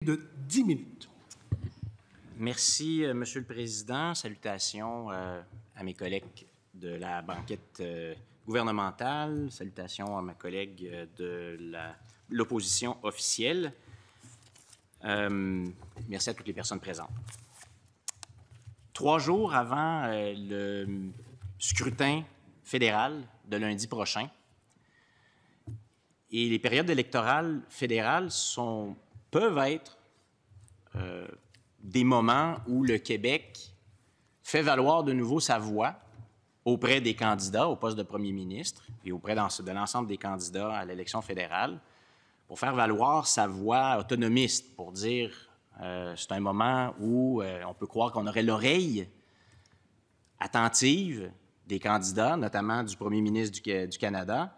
de 10 minutes. Merci, Monsieur le Président. Salutations à mes collègues de la banquette gouvernementale. Salutations à ma collègue de l'opposition officielle. Merci à toutes les personnes présentes. 3 jours avant le scrutin fédéral de lundi prochain, et les périodes électorales fédérales peuvent être des moments où le Québec fait valoir de nouveau sa voix auprès des candidats au poste de premier ministre et auprès de l'ensemble des candidats à l'élection fédérale pour faire valoir sa voix autonomiste, pour dire c'est un moment où on peut croire qu'on aurait l'oreille attentive des candidats, notamment du premier ministre du Canada,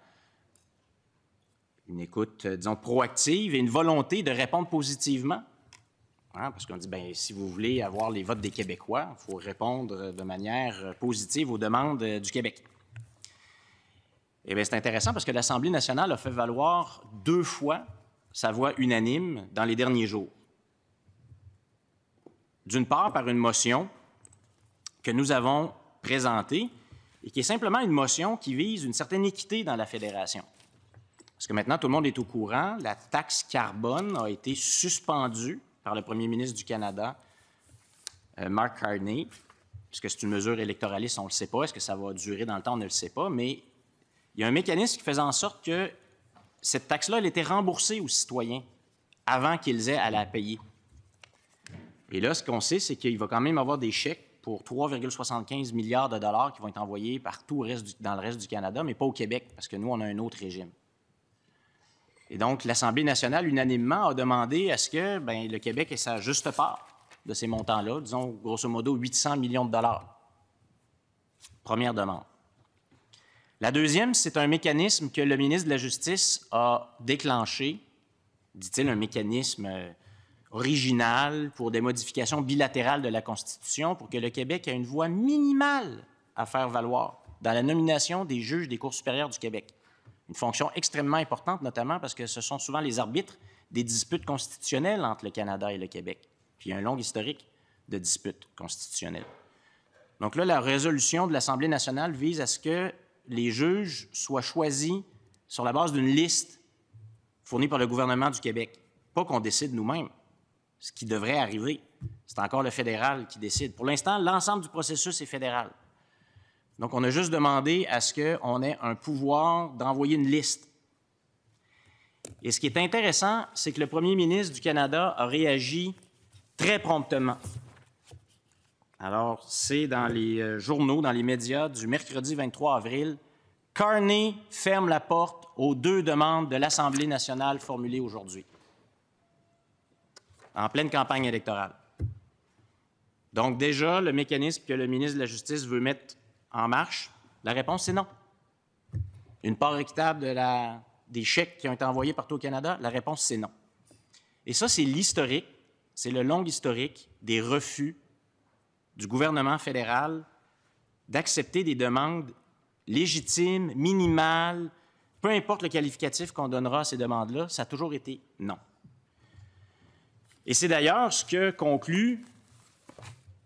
une écoute, disons, proactive et une volonté de répondre positivement. Hein, parce qu'on dit, bien, si vous voulez avoir les votes des Québécois, il faut répondre de manière positive aux demandes du Québec. Eh bien, c'est intéressant parce que l'Assemblée nationale a fait valoir 2 fois sa voix unanime dans les derniers jours. D'une part, par une motion que nous avons présentée et qui est simplement une motion qui vise une certaine équité dans la fédération. Parce que maintenant, tout le monde est au courant, la taxe carbone a été suspendue par le premier ministre du Canada, Mark Carney. Est-ce que c'est une mesure électoraliste? On ne le sait pas. Est-ce que ça va durer dans le temps? On ne le sait pas. Mais il y a un mécanisme qui faisait en sorte que cette taxe-là, elle était remboursée aux citoyens avant qu'ils aient à la payer. Et là, ce qu'on sait, c'est qu'il va quand même avoir des chèques pour 3,75 milliards de dollars qui vont être envoyés partout dans le reste du Canada, mais pas au Québec, parce que nous, on a un autre régime. Et donc, l'Assemblée nationale, unanimement, a demandé à ce que le Québec ait sa juste part de ces montants-là, disons, grosso modo, 800 millions de dollars. Première demande. La deuxième, c'est un mécanisme que le ministre de la Justice a déclenché, dit-il, un mécanisme original pour des modifications bilatérales de la Constitution pour que le Québec ait une voix minimale à faire valoir dans la nomination des juges des cours supérieures du Québec. Une fonction extrêmement importante, notamment parce que ce sont souvent les arbitres des disputes constitutionnelles entre le Canada et le Québec. Puis il y a un long historique de disputes constitutionnelles. Donc là, la résolution de l'Assemblée nationale vise à ce que les juges soient choisis sur la base d'une liste fournie par le gouvernement du Québec. Pas qu'on décide nous-mêmes, ce qui devrait arriver. C'est encore le fédéral qui décide. Pour l'instant, l'ensemble du processus est fédéral. Donc, on a juste demandé à ce qu'on ait un pouvoir d'envoyer une liste. Et ce qui est intéressant, c'est que le premier ministre du Canada a réagi très promptement. Alors, c'est dans les journaux, dans les médias du mercredi 23 avril, Carney ferme la porte aux 2 demandes de l'Assemblée nationale formulées aujourd'hui, en pleine campagne électorale. Donc, déjà, le mécanisme que le ministre de la Justice veut mettre en marche, la réponse, c'est non. Une part équitable des chèques qui ont été envoyés partout au Canada, la réponse, c'est non. Et ça, c'est l'historique, c'est le long historique des refus du gouvernement fédéral d'accepter des demandes légitimes, minimales, peu importe le qualificatif qu'on donnera à ces demandes-là, ça a toujours été non. Et c'est d'ailleurs ce que conclut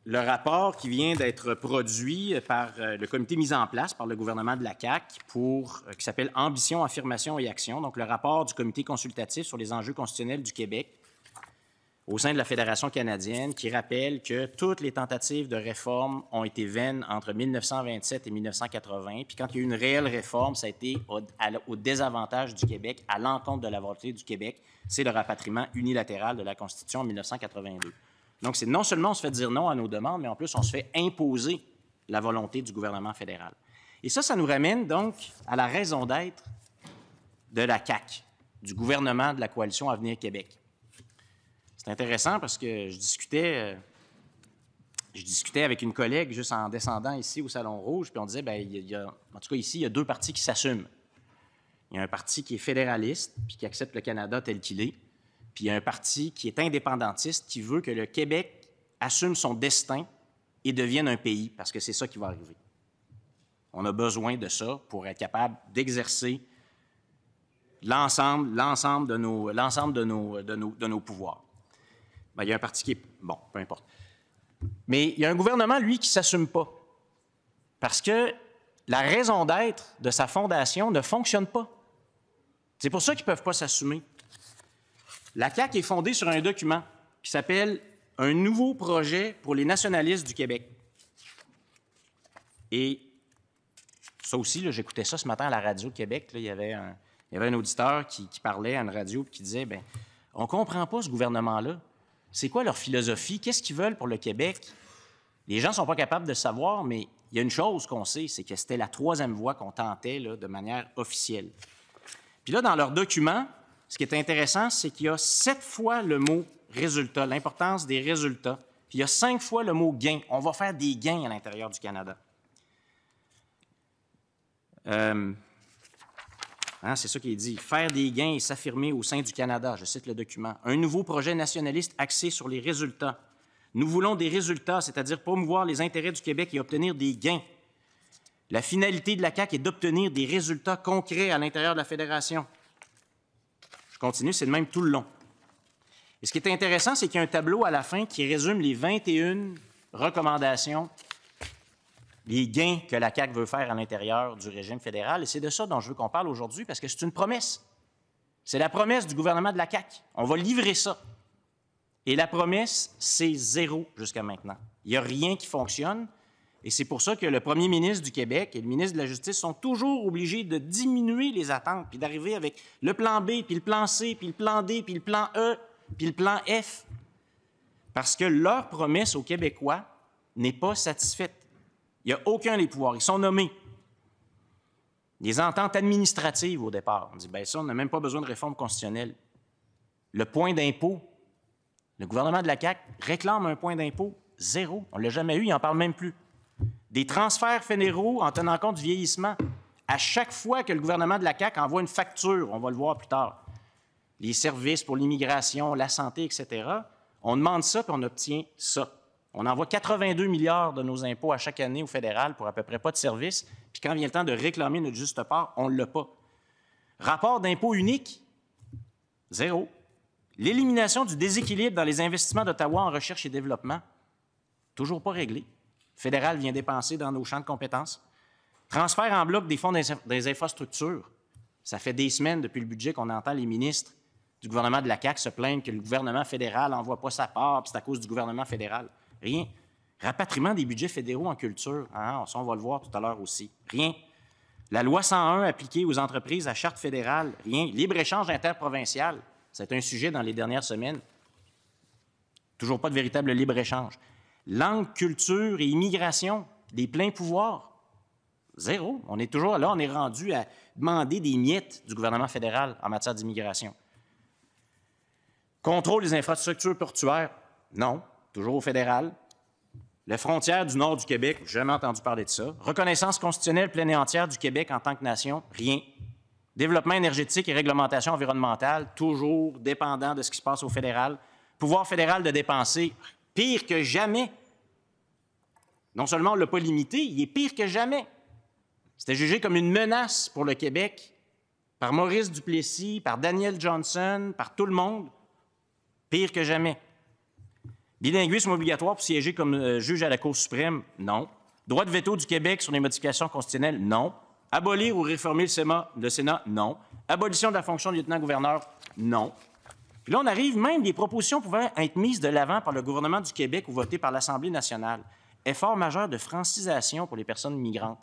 le rapport qui vient d'être produit par le comité mis en place par le gouvernement de la CAQ qui s'appelle « Ambition, affirmation et action », donc le rapport du comité consultatif sur les enjeux constitutionnels du Québec au sein de la Fédération canadienne qui rappelle que toutes les tentatives de réforme ont été vaines entre 1927 et 1980, puis quand il y a eu une réelle réforme, ça a été au désavantage du Québec, à l'encontre de la volonté du Québec, c'est le rapatriement unilatéral de la Constitution en 1982. Donc, c'est non seulement on se fait dire non à nos demandes, mais en plus, on se fait imposer la volonté du gouvernement fédéral. Et ça nous ramène donc à la raison d'être de la CAQ, du gouvernement de la Coalition Avenir Québec. C'est intéressant parce que je discutais avec une collègue juste en descendant ici au Salon Rouge, puis on disait, en tout cas ici, il y a 2 partis qui s'assument. Il y a un parti qui est fédéraliste, puis qui accepte le Canada tel qu'il est. Puis il y a un parti qui est indépendantiste, qui veut que le Québec assume son destin et devienne un pays, parce que c'est ça qui va arriver. On a besoin de ça pour être capable d'exercer l'ensemble de nos pouvoirs. Bien, il y a un parti qui est... Bon, peu importe. Mais il y a un gouvernement, lui, qui ne s'assume pas. Parce que la raison d'être de sa fondation ne fonctionne pas. C'est pour ça qu'ils ne peuvent pas s'assumer. La CAQ est fondée sur un document qui s'appelle « Un nouveau projet pour les nationalistes du Québec ». Et ça aussi, j'écoutais ça ce matin à la radio de Québec. Là, il y avait un auditeur qui parlait à une radio et qui disait « Bien, on ne comprend pas ce gouvernement-là. C'est quoi leur philosophie? Qu'est-ce qu'ils veulent pour le Québec? » Les gens ne sont pas capables de savoir, mais il y a une chose qu'on sait, c'est que c'était la troisième voie qu'on tentait là, de manière officielle. Puis là, dans leur document, ce qui est intéressant, c'est qu'il y a 7 fois le mot « résultat », l'importance des résultats, puis il y a 5 fois le mot « gain ». On va faire des gains à l'intérieur du Canada. C'est ça qui est dit. « Faire des gains et s'affirmer au sein du Canada », je cite le document. « Un nouveau projet nationaliste axé sur les résultats. Nous voulons des résultats, c'est-à-dire promouvoir les intérêts du Québec et obtenir des gains. La finalité de la CAQ est d'obtenir des résultats concrets à l'intérieur de la Fédération. » Je continue, c'est le même tout le long. Et ce qui est intéressant, c'est qu'il y a un tableau à la fin qui résume les 21 recommandations, les gains que la CAQ veut faire à l'intérieur du régime fédéral. Et c'est de ça dont je veux qu'on parle aujourd'hui, parce que c'est une promesse. C'est la promesse du gouvernement de la CAQ. On va livrer ça. Et la promesse, c'est 0 jusqu'à maintenant. Il n'y a rien qui fonctionne. Et c'est pour ça que le premier ministre du Québec et le ministre de la Justice sont toujours obligés de diminuer les attentes, puis d'arriver avec le plan B, puis le plan C, puis le plan D, puis le plan E, puis le plan F. Parce que leur promesse aux Québécois n'est pas satisfaite. Il n'y a aucun des pouvoirs. Ils sont nommés. Les ententes administratives au départ. On dit, bien ça, on n'a même pas besoin de réforme constitutionnelle. Le point d'impôt, le gouvernement de la CAQ réclame un point d'impôt 0. On ne l'a jamais eu, il n'en parle même plus. Des transferts fédéraux en tenant compte du vieillissement. À chaque fois que le gouvernement de la CAQ envoie une facture, on va le voir plus tard, les services pour l'immigration, la santé, etc., on demande ça puis on obtient ça. On envoie 82 milliards de nos impôts à chaque année au fédéral pour à peu près pas de services, puis quand vient le temps de réclamer notre juste part, on ne l'a pas. Rapport d'impôt unique, 0. L'élimination du déséquilibre dans les investissements d'Ottawa en recherche et développement, toujours pas réglé. Le fédéral vient dépenser dans nos champs de compétences. Transfert en bloc des fonds des infrastructures. Ça fait des semaines depuis le budget qu'on entend les ministres du gouvernement de la CAQ se plaindre que le gouvernement fédéral n'envoie pas sa part, puis c'est à cause du gouvernement fédéral. Rien. Rapatriement des budgets fédéraux en culture. Ça, on va le voir tout à l'heure aussi. Rien. La loi 101 appliquée aux entreprises à charte fédérale. Rien. Libre-échange interprovincial. C'est un sujet dans les dernières semaines. Toujours pas de véritable libre-échange. Langue, culture et immigration. Des pleins pouvoirs. 0. On est toujours là, on est rendu à demander des miettes du gouvernement fédéral en matière d'immigration. Contrôle des infrastructures portuaires. Non. Toujours au fédéral. Les frontières du nord du Québec, jamais entendu parler de ça. Reconnaissance constitutionnelle pleine et entière du Québec en tant que nation, rien. Développement énergétique et réglementation environnementale, toujours dépendant de ce qui se passe au fédéral. Pouvoir fédéral de dépenser, pire que jamais. Non seulement on ne l'a pas limité, il est pire que jamais. C'était jugé comme une menace pour le Québec par Maurice Duplessis, par Daniel Johnson, par tout le monde. Pire que jamais. Bilinguisme obligatoire pour siéger comme juge à la Cour suprême, non. Droit de veto du Québec sur les modifications constitutionnelles, non. Abolir ou réformer le Sénat, non. Abolition de la fonction de lieutenant-gouverneur, non. Puis là, on arrive même, des propositions pouvant être mises de l'avant par le gouvernement du Québec ou votées par l'Assemblée nationale. Effort majeur de francisation pour les personnes migrantes.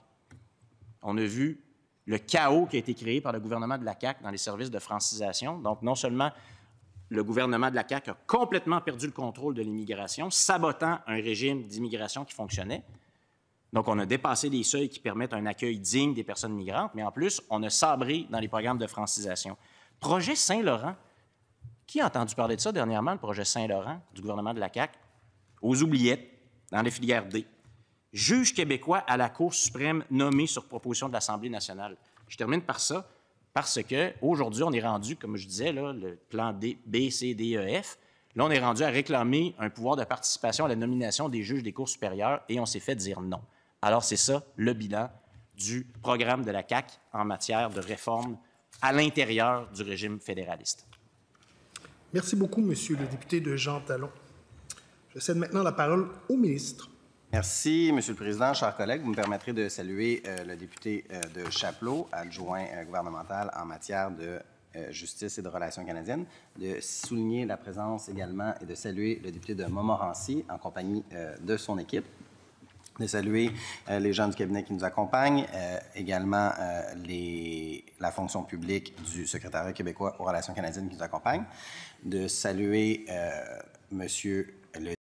On a vu le chaos qui a été créé par le gouvernement de la CAQ dans les services de francisation. Donc, non seulement le gouvernement de la CAQ a complètement perdu le contrôle de l'immigration, sabotant un régime d'immigration qui fonctionnait. Donc, on a dépassé les seuils qui permettent un accueil digne des personnes migrantes, mais en plus, on a sabré dans les programmes de francisation. Projet Saint-Laurent. Qui a entendu parler de ça dernièrement, le projet Saint-Laurent du gouvernement de la CAQ? Aux oubliettes, dans les filières D. Juge québécois à la Cour suprême nommé sur proposition de l'Assemblée nationale. Je termine par ça, parce qu'aujourd'hui, on est rendu, comme je disais, là, le plan D, B, C, D, E, F. Là, on est rendu à réclamer un pouvoir de participation à la nomination des juges des cours supérieures et on s'est fait dire non. Alors, c'est ça le bilan du programme de la CAQ en matière de réforme à l'intérieur du régime fédéraliste. Merci beaucoup, Monsieur le député de Jean Talon. Je cède maintenant la parole au ministre. Merci, Monsieur le Président. Chers collègues, vous me permettrez de saluer le député de Chapleau, adjoint gouvernemental en matière de justice et de relations canadiennes, de souligner la présence également et de saluer le député de Montmorency en compagnie de son équipe, de saluer les gens du cabinet qui nous accompagnent, également la fonction publique du secrétariat québécois aux relations canadiennes qui nous accompagne, de saluer Monsieur le